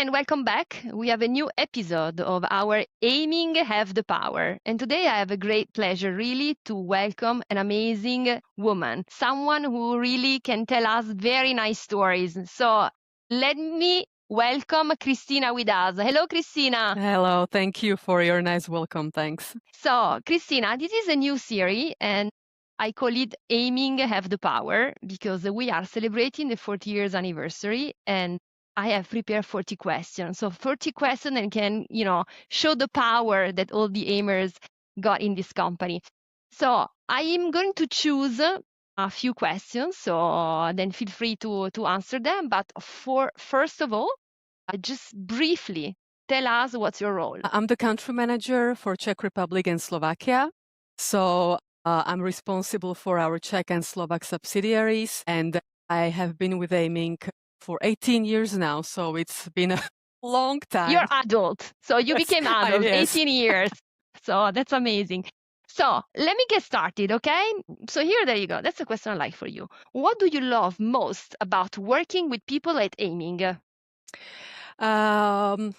and welcome back. We have a new episode of our Aiming Have the Power. And today I have a great pleasure really to welcome an amazing woman, someone who really can tell us very nice stories. So let me welcome Kristina with us. Hello, Kristina. Hello, thank you for your nice welcome. Thanks. So, Kristina, this is a new series and I call it Aiming Have the Power because we are celebrating the 40 years anniversary and I have prepared 40 questions. So 40 questions and can, show the power that all the aimers got in this company. So I am going to choose a few questions. So then feel free to answer them. But first of all, just briefly tell us what's your role. I'm the country manager for Czech Republic and Slovakia. So I'm responsible for our Czech and Slovak subsidiaries, and I have been with Ayming for 18 years now. So it's been a long time. You're adult. So you Yes, became adult, yes. 18 years. So that's amazing. So let me get started, okay? So there you go. That's a question I like for you. What do you love most about working with people at Aiming? Well,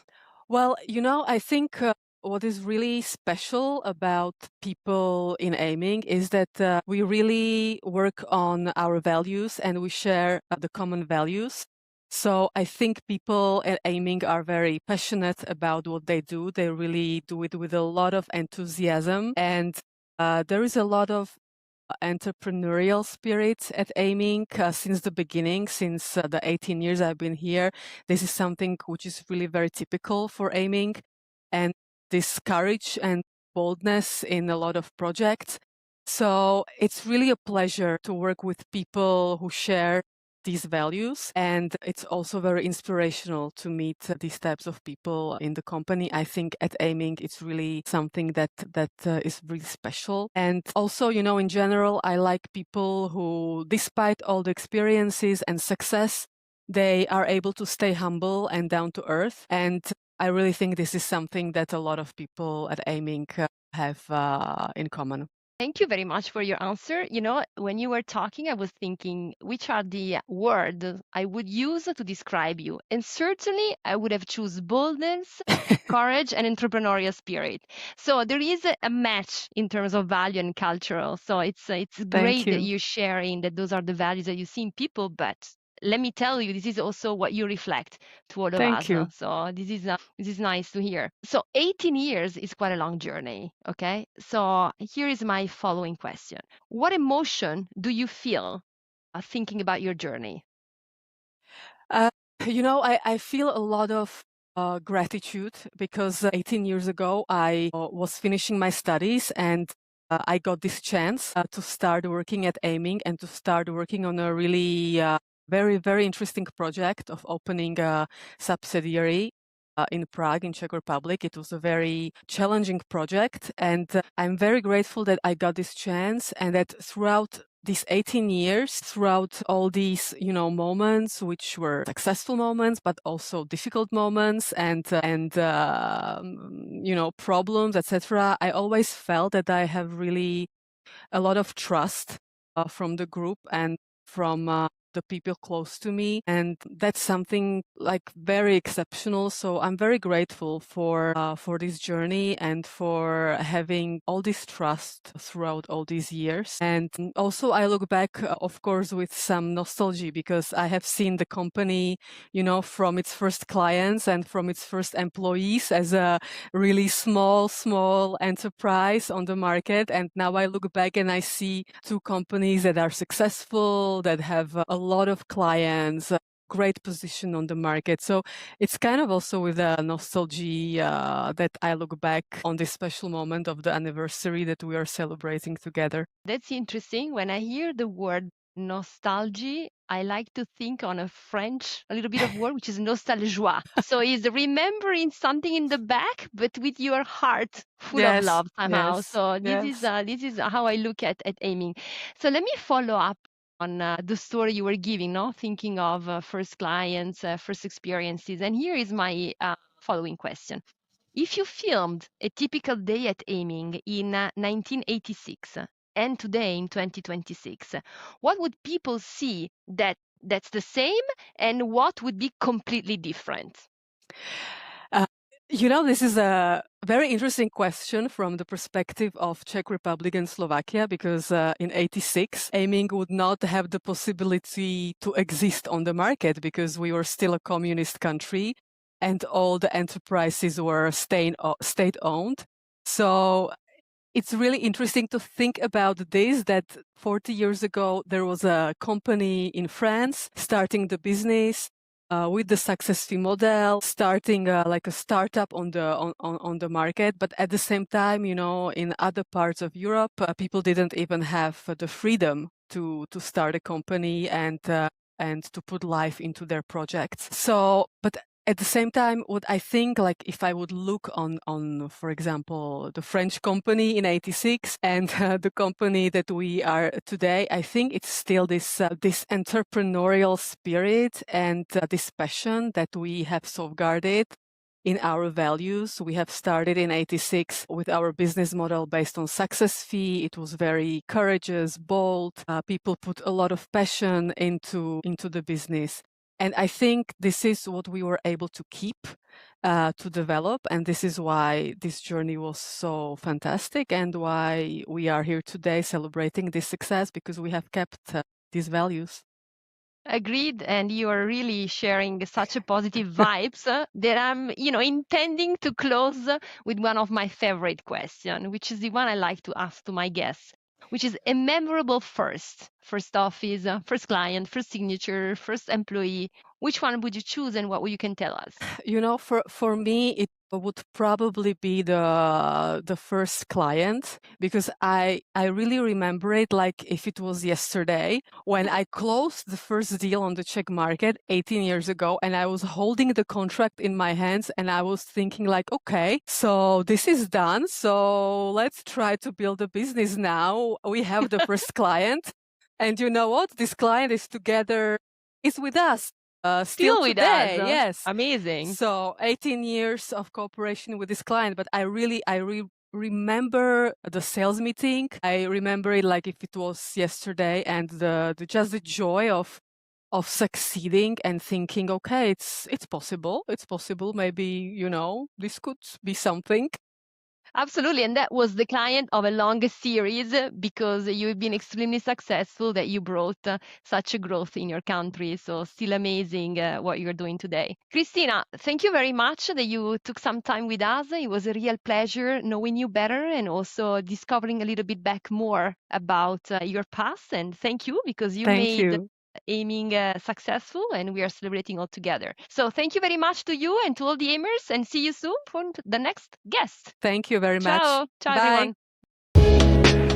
I think what is really special about people in Ayming is that we really work on our values and we share the common values. So I think people at Ayming are very passionate about what they do. They really do it with a lot of enthusiasm, and there is a lot of entrepreneurial spirit at Ayming since the beginning, since the 18 years I've been here. This is something which is really very typical for Ayming, and this courage and boldness in a lot of projects. So it's really a pleasure to work with people who share these values, and it's also very inspirational to meet these types of people in the company. I think at Ayming it's really something that is really special. And also, in general, I like people who, despite all the experiences and success, they are able to stay humble and down to earth. And I really think this is something that a lot of people at Ayming have in common. Thank you very much for your answer. When you were talking, I was thinking which are the words I would use to describe you. And certainly I would have choose boldness, courage, and entrepreneurial spirit. So there is a match in terms of value and cultural. So it's great that you're sharing that those are the values that you see in people, but let me tell you, this is also what you reflect to all of us. Thank you. So this is nice to hear. So 18 years is quite a long journey. Okay. So here is my following question. What emotion do you feel thinking about your journey? I feel a lot of gratitude because 18 years ago I was finishing my studies and I got this chance to start working at Ayming and to start working on a really very, very interesting project of opening a subsidiary in Prague, in Czech Republic. It was a very challenging project, and I'm very grateful that I got this chance and that throughout these 18 years, throughout all these, moments, which were successful moments, but also difficult moments and problems, etc., I always felt that I have really a lot of trust from the group and from the people close to me, and that's something like very exceptional. So I'm very grateful for this journey and for having all this trust throughout all these years. And also I look back, of course, with some nostalgia because I have seen the company, from its first clients and from its first employees as a really small enterprise on the market. And now I look back and I see two companies that are successful, that have a lot of clients, great position on the market. So it's kind of also with a nostalgia that I look back on this special moment of the anniversary that we are celebrating together. That's interesting. When I hear the word nostalgia, I like to think on a little bit of word, which is nostalgia. So it's remembering something in the back, but with your heart full of love somehow. Yes, So yes. this is how I look at Aiming. So let me follow up on the story you were giving, no? Thinking of first clients, first experiences. And here is my following question. If you filmed a typical day at Aiming in 1986 and today in 2026, what would people see that's the same and what would be completely different? This is a very interesting question from the perspective of Czech Republic and Slovakia, because in 86, Ayming would not have the possibility to exist on the market because we were still a communist country and all the enterprises were state-owned. So it's really interesting to think about this, that 40 years ago, there was a company in France starting the business with the success fee model, starting like a startup on the market. But at the same time, in other parts of Europe, people didn't even have the freedom to start a company and to put life into their projects. So, but at the same time, what I think, like if I would look on for example, the French company in 86 and the company that we are today, I think it's still this entrepreneurial spirit and this passion that we have safeguarded in our values. We have started in 86 with our business model based on success fee. It was very courageous, bold. People put a lot of passion into the business. And I think this is what we were able to keep, to develop. And this is why this journey was so fantastic and why we are here today celebrating this success, because we have kept these values. Agreed, and you are really sharing such a positive vibes that I'm, intending to close with one of my favorite questions, which is the one I like to ask to my guests, which is a memorable first office, first client, first signature, first employee. Which one would you choose, and what you can tell us? For me, it would probably be the first client, because I really remember it like if it was yesterday, when I closed the first deal on the Czech market 18 years ago, and I was holding the contract in my hands and I was thinking like, okay, so this is done. So let's try to build a business now. We have the first client. And you know what? This client is with us. Still with today, us. yes. Amazing. So 18 years of cooperation with this client, but I remember the sales meeting. I remember it like if it was yesterday, and just the joy of succeeding and thinking, okay, it's possible. It's possible. Maybe, this could be something. Absolutely. And that was the client of a longer series, because you've been extremely successful, that you brought such a growth in your country. So still amazing what you're doing today. Kristina, thank you very much that you took some time with us. It was a real pleasure knowing you better and also discovering a little bit back more about your past. And thank you, because you made Ayming successful, and we are celebrating all together. So thank you very much to you and to all the Aymers, and see you soon for the next guest. Thank you very much. Ciao. Ciao, Bye. everyone.